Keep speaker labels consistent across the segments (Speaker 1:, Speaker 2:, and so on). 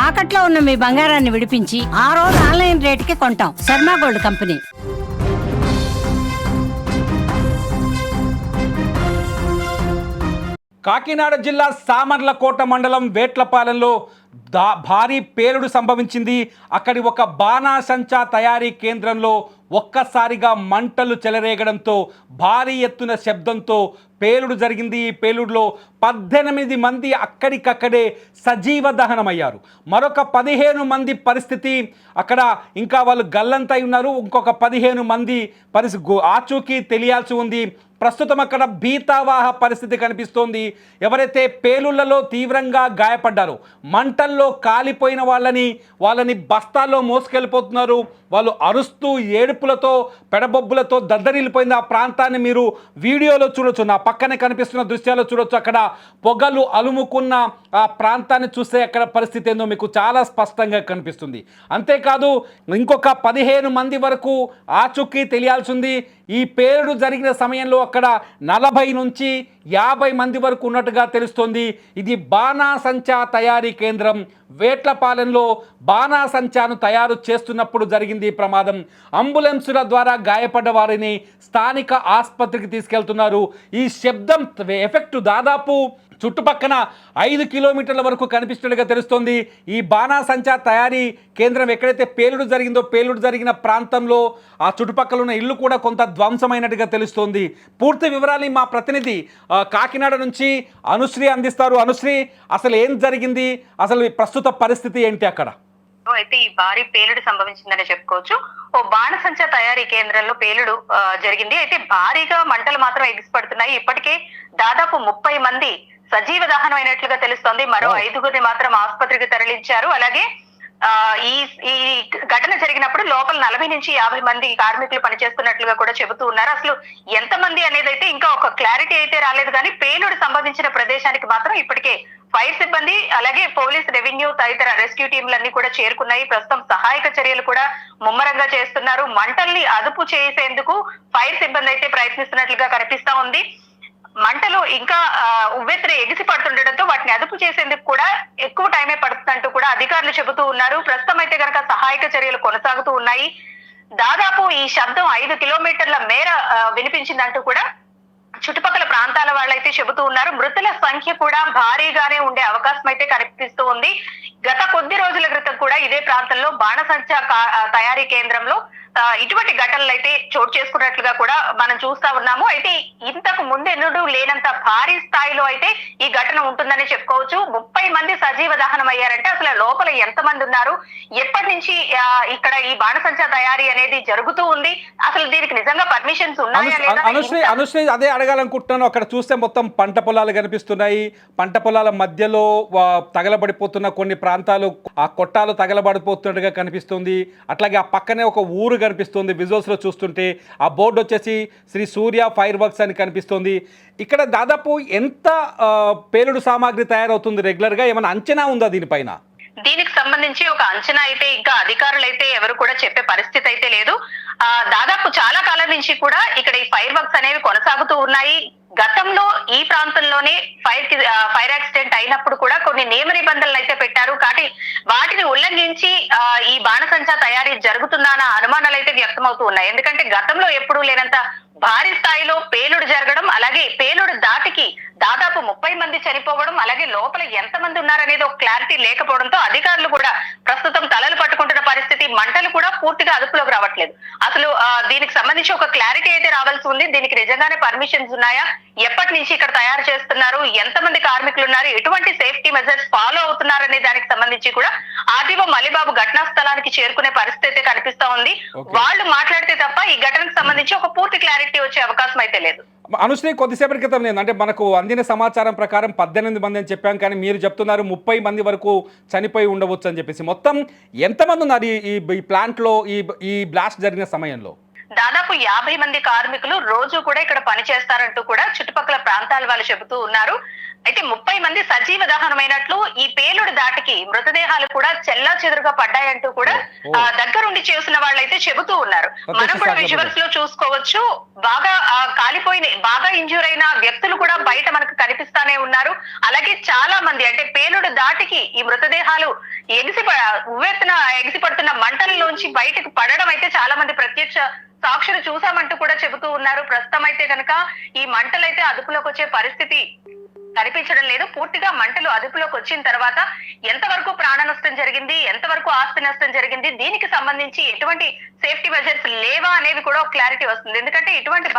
Speaker 1: తాకట్లో ఉన్న మీ బంగారాన్ని విడిపించి ఆ రోజు ఆన్లైన్ రేటుకి కొంటాం. Sharma gold company.
Speaker 2: కాకినాడ జిల్లా సామర్లకోట మండలం వేట్లపాలెంలో భారీ పేలుడు సంభవించింది. అక్కడి ఒక బాణాసంచా తయారీ కేంద్రంలో ఒక్కసారిగా మంటలు చెలరేగడంతో భారీ ఎత్తున శబ్దంతో పేలుడు జరిగింది. ఈ పేలుడులో 18 మంది అక్కడికక్కడే సజీవ దహనమయ్యారు. మరొక 15 మంది పరిస్థితి అక్కడ ఇంకా వాళ్ళు గల్లంతై ఉన్నారు. ఇంకొక 15 మంది ఆచూకీ తెలియాల్సి ఉంది. ప్రస్తుతం అక్కడ భీతావాహ పరిస్థితి కనిపిస్తోంది. ఎవరైతే పేలుళ్లలో తీవ్రంగా గాయపడ్డారో, మంటల్లో కాలిపోయిన వాళ్ళని బస్తాల్లో మోసుకెళ్ళిపోతున్నారు. వాళ్ళు అరుస్తూ ఏడుపులతో పెడబొబ్బులతో దద్దరిల్లిపోయింది. ఆ ప్రాంతాన్ని మీరు వీడియోలో చూడొచ్చు, నా పక్కనే కనిపిస్తున్న దృశ్యాల్లో చూడొచ్చు. అక్కడ పొగలు అలుముకున్న ఆ ప్రాంతాన్ని చూస్తే అక్కడ పరిస్థితి ఏందో మీకు చాలా స్పష్టంగా కనిపిస్తుంది. అంతేకాదు ఇంకొక 15 మంది వరకు ఆచూకీ తెలియాల్సి ఉంది. ఈ పేలుడు జరిగిన సమయంలో అక్కడ 40 నుంచి 50 మంది వరకు ఉన్నట్టుగా తెలుస్తోంది. ఇది బాణాసంచా తయారీ కేంద్రం. వేట్లపాలెంలో బాణాసంచాను తయారు చేస్తున్నప్పుడు జరిగింది ఈ ప్రమాదం. అంబులెన్సుల ద్వారా గాయపడ్డ వారిని స్థానిక ఆసుపత్రికి తీసుకెళ్తున్నారు. ఈ శబ్దం ఎఫెక్ట్ దాదాపు చుట్టుపక్కన 5 కిలోమీటర్ల వరకు కనిపిస్తున్నట్టుగా తెలుస్తోంది. ఈ బాణాసంచా తయారీ కేంద్రం ఎక్కడైతే పేలుడు జరిగిందో, పేలుడు జరిగిన ప్రాంతంలో ఆ చుట్టుపక్కల ఉన్న ఇల్లు కూడా కొంత ధ్వంసమైనట్టుగా తెలుస్తోంది. పూర్తి వివరాలు మా ప్రతినిధి కాకినాడ నుంచి అనుశ్రీ అందిస్తారు. అనుశ్రీ, అసలు ఏం జరిగింది, అసలు ప్రస్తుత పరిస్థితి ఏంటి అక్కడ?
Speaker 3: అయితే ఈ భారీ పేలుడు సంభవించిందని చెప్పుకోవచ్చు. ఓ బాణసంచా తయారీ కేంద్రంలో పేలుడు జరిగింది. అయితే భారీగా మంటలు మాత్రం ఎగిసిపడుతున్నాయి. ఇప్పటికే దాదాపు 30 మంది సజీవ దహనం అయినట్లుగా తెలుస్తోంది. మరో 5గురిని మాత్రం ఆసుపత్రికి తరలించారు. అలాగే ఈ ఘటన జరిగినప్పుడు లోపల 40 నుంచి 50 మంది కార్మికులు పనిచేస్తున్నట్లుగా కూడా చెబుతూ ఉన్నారు. అసలు ఎంతమంది అనేది అయితే ఇంకా ఒక క్లారిటీ అయితే రాలేదు. కానీ పేలుడు సంభవించిన ప్రదేశానికి మాత్రం ఇప్పటికే ఫైర్ సిబ్బంది, అలాగే పోలీస్, రెవెన్యూ తదితర రెస్క్యూ టీంలన్నీ కూడా చేరుకున్నాయి. ప్రస్తుతం సహాయక చర్యలు కూడా ముమ్మరంగా చేస్తున్నారు. మంటల్ని అదుపు చేసేందుకు ఫైర్ సిబ్బంది అయితే ప్రయత్నిస్తున్నట్లుగా కనిపిస్తా ఉంది. మంటలు ఇంకా ఉవ్వెత్తున ఎగిసి పడుతుండటంతో వాటిని అదుపు చేసేందుకు కూడా ఎక్కువ టైమే పడుతుందంటూ కూడా అధికారులు చెబుతూ ఉన్నారు. ప్రస్తుతం అయితే కనుక సహాయక చర్యలు కొనసాగుతూ ఉన్నాయి. దాదాపు ఈ శబ్దం 5 కిలోమీటర్ల మేర వినిపించిందంటూ కూడా చుట్టుపక్కల ప్రాంతాల వాళ్ళైతే చెబుతూ ఉన్నారు. మృతుల సంఖ్య కూడా భారీగానే ఉండే అవకాశం అయితే కనిపిస్తూ ఉంది. గత కొద్ది రోజుల క్రితం కూడా ఇదే ప్రాంతంలో బాణసంచా తయారీ కేంద్రంలో ఇటువంటి ఘటనలు అయితే చోటు చేసుకున్నట్లుగా కూడా మనం చూస్తా ఉన్నాము. అయితే ఇంతకు ముందెన్నడూ లేనంత భారీ స్థాయిలో అయితే ఈ ఘటన ఉంటుందని చెప్పుకోవచ్చు. 30 మంది సజీవ దహనం అయ్యారంటే అసలు లోపల ఎంత మంది ఉన్నారు, ఎప్పటి నుంచి ఇక్కడ ఈ బాణసంచా తయారీ అనేది జరుగుతూ ఉంది, అసలు దీనికి నిజంగా పర్మిషన్స్ ఉన్నాయా లేదా?
Speaker 2: అనుశ్రీ, అదే అడగాలనుకుంటున్నాను. అక్కడ చూస్తే మొత్తం పంట పొలాలు కనిపిస్తున్నాయి. పంట పొలాల మధ్యలో తగలబడిపోతున్న కొన్ని ప్రాంతాలు, ఆ కొట్టాలు తగలబడిపోతున్నట్టుగా కనిపిస్తుంది. అట్లాగే ఆ పక్కనే ఒక ఊరు కనిపిస్తుంది. విజువల్స్ లో చూస్తుంటే ఆ బోర్డు వచ్చేసి శ్రీ సూర్య ఫైర్ వర్క్స్ అని కనిపిస్తుంది. ఇక్కడ దాదాపు ఎంత పేలుడు సామాగ్రి తయారవుతుంది రెగ్యులర్ గా? ఏమైనా అంచనా ఉందా దీనిపైన?
Speaker 3: దీనికి సంబంధించి ఒక అంచనా అయితే ఇంకా అధికారులు అయితే ఎవరు కూడా చెప్పే పరిస్థితి అయితే లేదు. దాదాపు చాలా కాలం నుంచి కూడా ఇక్కడ ఈ ఫైర్ వర్క్స్ అనేవి కొనసాగుతూ ఉన్నాయి. గతంలో ఈ ప్రాంతంలోనే ఫైర్ యాక్సిడెంట్ అయినప్పుడు కూడా కొన్ని నియమ నిబంధనలు అయితే పెట్టారు. కానీ వాటిని ఉల్లంఘించి ఈ బాణసంచా తయారీ జరుగుతుందా అన్న అనుమానాలు అయితే వ్యక్తమవుతూ ఉన్నాయి. ఎందుకంటే గతంలో ఎప్పుడూ లేనంత భారీ స్థాయిలో పేలుడు జరగడం, అలాగే పేలుడు దాటికి దాదాపు 30 మంది చనిపోవడం, అలాగే లోపల ఎంత మంది ఉన్నారనేది ఒక క్లారిటీ లేకపోవడంతో అధికారులు కూడా ప్రస్తుతం తలలు పట్టుకుంటున్న పరిస్థితి. మంటలు కూడా పూర్తిగా అదుపులోకి రావట్లేదు. అసలు దీనికి సంబంధించి ఒక క్లారిటీ అయితే రావాల్సి ఉంది. దీనికి నిజంగానే పర్మిషన్స్ ఉన్నాయా, ఎప్పటి నుంచి ఇక్కడ తయారు చేస్తున్నారు, ఎంతమంది కార్మికులు ఉన్నారు, ఎటువంటి సేఫ్టీ మెజర్స్ ఫాలో అవుతున్నారు అనే దానికి సంబంధించి కూడా ఆర్డీఓ మలిబాబు ఘటనా స్థలానికి చేరుకునే పరిస్థితి అయితే కనిపిస్తా ఉంది. వాళ్ళు మాట్లాడితే తప్ప ఈ ఘటనకు సంబంధించి ఒక పూర్తి క్లారిటీ వచ్చే అవకాశం అయితే లేదు.
Speaker 2: అనుశ్రీ, కొద్దిసేపటి క్రితం అంటే మనకు అందిన సమాచారం ప్రకారం 18 మంది అని చెప్పాం, కానీ మీరు చెప్తున్నారు 30 మంది వరకు చనిపోయి ఉండవచ్చు అని చెప్పేసి. మొత్తం ఎంతమంది ఉన్నారు ఈ ప్లాంట్లో ఈ బ్లాస్ట్ జరిగిన సమయంలో?
Speaker 3: దాదాపు 50 మంది కార్మికులు రోజు కూడా ఇక్కడ పనిచేస్తారంటూ కూడా చుట్టుపక్కల ప్రాంతాల వాళ్ళు చెబుతూ ఉన్నారు. అయితే 30 మంది సజీవ దహనమైనట్లు, ఈ పేలుడు దాటికి మృతదేహాలు కూడా చెల్లా చెదురుగా పడ్డాయంటూ కూడా దగ్గరుండి చేసిన వాళ్ళైతే చెబుతూ ఉన్నారు. మనం కూడా విజువల్స్ లో చూసుకోవచ్చు. బాగా కాలిపోయిన, బాగా ఇంజ్యూర్ అయిన వ్యక్తులు కూడా బయట మనకు కనిపిస్తానే ఉన్నారు. అలాగే చాలా మంది, అంటే పేలుడు దాటికి ఈ మృతదేహాలు ఉవ్వెత్తున ఎగిసిపడుతున్న మంటలలోంచి బయటకు పడడం అయితే చాలా మంది ప్రత్యక్ష సాక్షులు చూసామంటూ కూడా చెబుతూ ఉన్నారు. ప్రస్తుతం అయితే కనుక ఈ మంటలైతే అదుపులోకి వచ్చే పరిస్థితి కనిపించడం లేదు. పూర్తిగా మంటలు అదుపులోకి వచ్చిన తర్వాత ఎంతవరకు ప్రాణ నష్టం జరిగింది, ఎంతవరకు ఆస్తి నష్టం జరిగింది, దీనికి సంబంధించి ఎటువంటి సేఫ్టీ మెజర్స్ లేవా అనేవి కూడా ఒక క్లారిటీ వస్తుంది. ఎందుకంటే ఇటువంటి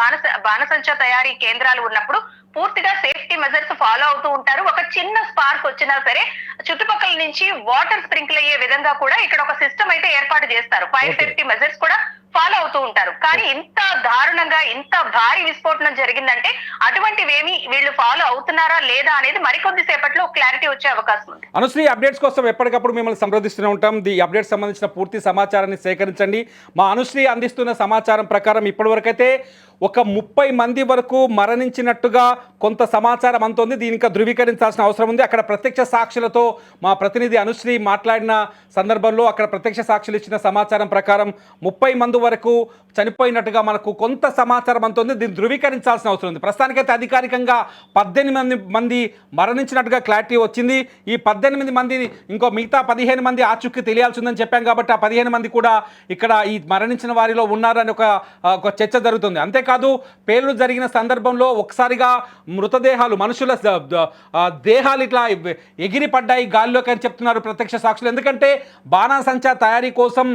Speaker 3: బాణసంచా తయారీ కేంద్రాలు ఉన్నప్పుడు పూర్తిగా సేఫ్టీ మెజర్స్ ఫాలో అవుతూ ఉంటారు. ఒక చిన్న స్పార్క్ వచ్చినా సరే చుట్టుపక్కల నుంచి వాటర్ స్ప్రింకిల్ అయ్యే విధంగా కూడా ఇక్కడ ఒక సిస్టమ్ అయితే ఏర్పాటు చేస్తారు. ఫైర్ సేఫ్టీ మెజర్స్ కూడా ఫాలో అవుతూ ఉంటారు. కానీ ఇంత దారుణంగా, ఇంత భారీ విస్ఫోటనం జరిగిందంటే అటువంటివేమి వీళ్ళు ఫాలో అవుతున్నారా లేదా అనేది మరికొద్ది సేపట్లో క్లారిటీ వచ్చే అవకాశం ఉంది.
Speaker 2: అనుశ్రీ, అప్డేట్స్ కోసం ఎప్పటికప్పుడు మిమ్మల్ని సంప్రదిస్తూనే ఉంటాం. ఈ అప్డేట్స్ సంబంధించిన పూర్తి సమాచారాన్ని సేకరించండి. మా అనుశ్రీ అందిస్తున్న సమాచారం ప్రకారం ఇప్పటివరకైతే ఒక 30 మంది వరకు మరణించినట్టుగా కొంత సమాచారం అంతోంది. దీని ఇంకా ధృవీకరించాల్సిన అవసరం ఉంది. అక్కడ ప్రత్యక్ష సాక్షులతో మా ప్రతినిధి అనుశ్రీ మాట్లాడిన సందర్భంలో అక్కడ ప్రత్యక్ష సాక్షులు ఇచ్చిన సమాచారం ప్రకారం 30 మంది వరకు చనిపోయినట్టుగా మనకు కొంత సమాచారం అంతోంది. దీన్ని ధృవీకరించాల్సిన అవసరం ఉంది. ప్రస్తుతానికైతే అధికారికంగా 18 మంది మరణించినట్టుగా క్లారిటీ వచ్చింది. ఈ 18 మంది ఇంకో మిగతా 15 మంది ఆచూకీ తెలియాల్సి ఉందని చెప్పాం కాబట్టి ఆ 15 మంది కూడా ఇక్కడ ఈ మరణించిన వారిలో ఉన్నారని ఒక చర్చ జరుగుతుంది. అంతేకాదు పేలుడు జరిగిన సందర్భంలో ఒకసారిగా మృతదేహాలు, మనుషుల దేహాలు ఇట్లా ఎగిరి పడ్డాయి గాల్లోకి అని చెప్తున్నారు ప్రత్యక్ష సాక్షులు. ఎందుకంటే బాణాసంచా తయారీ కోసం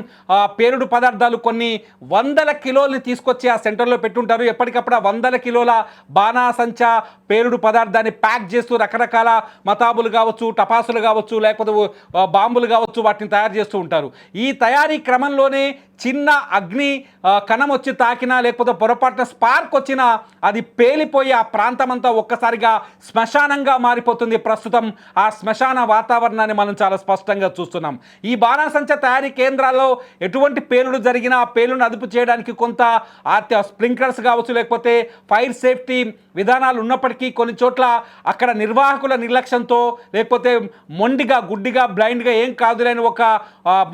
Speaker 2: పేలుడు పదార్థాలు కొన్ని వందల కిలోల్ని తీసుకొచ్చి ఆ సెంటర్లో పెట్టుంటారు. ఎప్పటికప్పుడు ఆ 100 కిలోల బాణాసంచా పేలుడు పదార్థాన్ని ప్యాక్ చేస్తూ రకరకాల మతాబులు కావచ్చు, టపాసులు కావచ్చు, లేకపోతే బాంబులు కావచ్చు, వాటిని తయారు చేస్తూ ఉంటారు. ఈ తయారీ క్రమంలోనే చిన్న అగ్ని కణం వచ్చి తాకినా, లేకపోతే పొరపాటున స్పార్క్ వచ్చినా అది పేలిపోయి ఆ ప్రాంతం అంతా ఒక్కసారిగా శ్మశానంగా మారిపోతుంది. ప్రస్తుతం ఆ శ్మశాన వాతావరణాన్ని మనం చాలా స్పష్టంగా చూస్తున్నాం. ఈ బాణాసంచా తయారీ కేంద్రాల్లో ఎటువంటి పేలుడు జరిగినా ఆ పేలుడును అదుపు చేయడానికి కొంత స్ప్రింక్లర్స్ కావచ్చు, లేకపోతే ఫైర్ సేఫ్టీ విధానాలు ఉన్నప్పటికీ కొన్ని చోట్ల అక్కడ నిర్వాహకుల నిర్లక్ష్యంతో, లేకపోతే మొండిగా, గుడ్డిగా, బ్లైండ్గా ఏం కాదులేని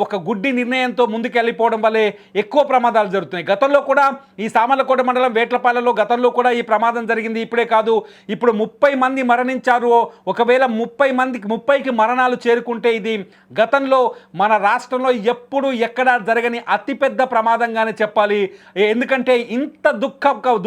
Speaker 2: ఒక గుడ్డి నిర్ణయంతో ముందుకు వెళ్ళిపోవడం వల్లే ఎక్కువ ప్రమాదాలు జరుగుతున్నాయి. గతంలో కూడా ఈ సామర్లకోట మండలం వేట్లపాలెంలో గతంలో కూడా ఈ ప్రమాదం జరిగింది. ఇప్పుడే కాదు, ఇప్పుడు 30 మంది మరణించారు. ఒకవేళ 30కి మరణాలు చేరుకుంటే ఇది గతంలో మన రాష్ట్రంలో ఎప్పుడు ఎక్కడా జరగని అతిపెద్ద ప్రమాదంగానే చెప్పాలి. ఎందుకంటే ఇంత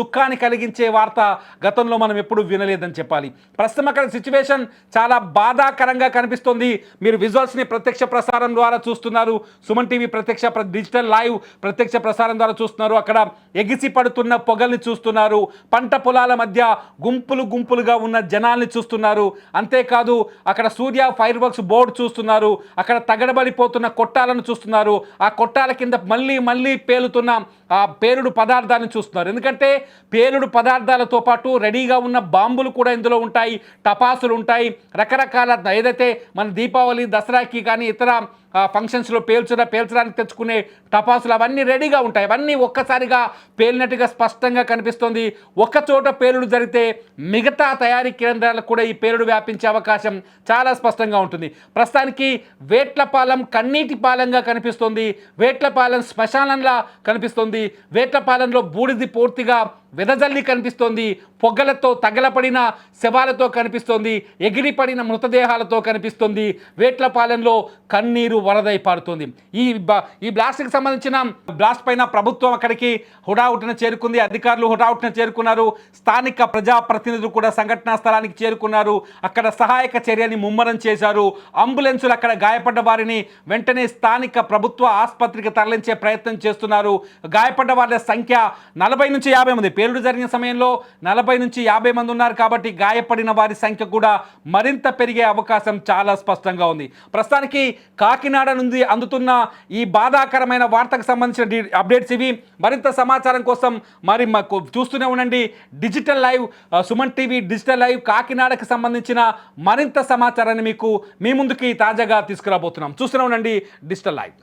Speaker 2: దుఃఖాన్ని కలిగించే వార్త గతంలో మనం ఎప్పుడు వినలేదని చెప్పాలి. ప్రస్తుతం అక్కడ సిచ్యువేషన్ చాలా బాధాకరంగా కనిపిస్తుంది. మీరు విజువల్స్ని ప్రత్యక్ష ప్రసారం ద్వారా చూస్తున్నారు. సుమన్ టీవీ ప్రత్యక్ష డిజిటల్ లైవ్ ప్రత్యక్ష ప్రసారం ద్వారా చూస్తున్నారు. అక్కడ ఎగిసి పడుతున్న పొగల్ని చూస్తున్నారు. పంట పొలాల మధ్య గుంపులుగా ఉన్న జనాల్ని చూస్తున్నారు. అంతేకాదు అక్కడ సూర్య ఫైర్ వర్క్స్ బోర్డు చూస్తున్నారు. అక్కడ తగడబడిపోతున్న కొట్టాలను చూస్తున్నారు. ఆ కొట్టాల కింద మళ్ళీ పేలుతున్న ఆ పేలుడు పదార్థాలను చూస్తున్నారు. ఎందుకంటే పేలుడు పదార్థాలతో పాటు రెడీగా ఉన్న బాంబులు కూడా ఇందులో ఉంటాయి, టపాసులు ఉంటాయి, రకరకాల ఏదైతే మన దీపావళి, దసరాకి కానీ ఇతర ఫంక్షన్స్లో పేల్చడానికి తెచ్చుకునే టపాసులు అవన్నీ రెడీగా ఉంటాయి. అవన్నీ ఒక్కసారిగా పేలినట్టుగా స్పష్టంగా కనిపిస్తుంది. ఒక చోట పేలుడు జరిగితే మిగతా తయారీ కేంద్రాలకు కూడా ఈ పేలుడు వ్యాపించే అవకాశం చాలా స్పష్టంగా ఉంటుంది. ప్రస్తుతానికి వేట్లపాలెం కన్నీటి పాలెంగా కనిపిస్తుంది. వేట్లపాలెం శ్మశానంలా కనిపిస్తుంది. వేట్లపాలెంలో బూడిది పూర్తిగా వెదజల్లి కనిపిస్తోంది. పొగలతో తగలపడిన శవాలతో కనిపిస్తోంది. ఎగిరిపడిన మృతదేహాలతో కనిపిస్తుంది. వేట్లపాలెంలో కన్నీరు వరదై పారుతుంది. ఈ బ్లాస్ట్కి సంబంధించిన బ్లాస్ట్ పైన ప్రభుత్వం అక్కడికి హుటాహుటిన చేరుకుంది. అధికారులు హుటాహుటిన చేరుకున్నారు. స్థానిక ప్రజాప్రతినిధులు కూడా సంఘటనా స్థలానికి చేరుకున్నారు. అక్కడ సహాయక చర్యని ముమ్మరం చేశారు. అంబులెన్సులు అక్కడ గాయపడ్డ వారిని వెంటనే స్థానిక ప్రభుత్వ ఆసుపత్రికి తరలించే ప్రయత్నం చేస్తున్నారు. గాయపడ్డ వారి సంఖ్య 40 నుంచి 50 మంది. పేలుడు జరిగిన సమయంలో 40 నుంచి 50 మంది ఉన్నారు కాబట్టి గాయపడిన వారి సంఖ్య కూడా మరింత పెరిగే అవకాశం చాలా స్పష్టంగా ఉంది. ప్రస్తుతానికి కాకినాడ నుండి అందుతున్న ఈ బాధాకరమైన వార్తకు సంబంధించిన అప్డేట్స్ ఇవి. మరింత సమాచారం కోసం మరి మాకు చూస్తూనే ఉండండి digital live, Suman TV digital live. కాకినాడకు సంబంధించిన మరింత సమాచారాన్ని మీ ముందుకి తాజాగా తీసుకురాబోతున్నాం. చూస్తూనే ఉండండి డిజిటల్ లైవ్.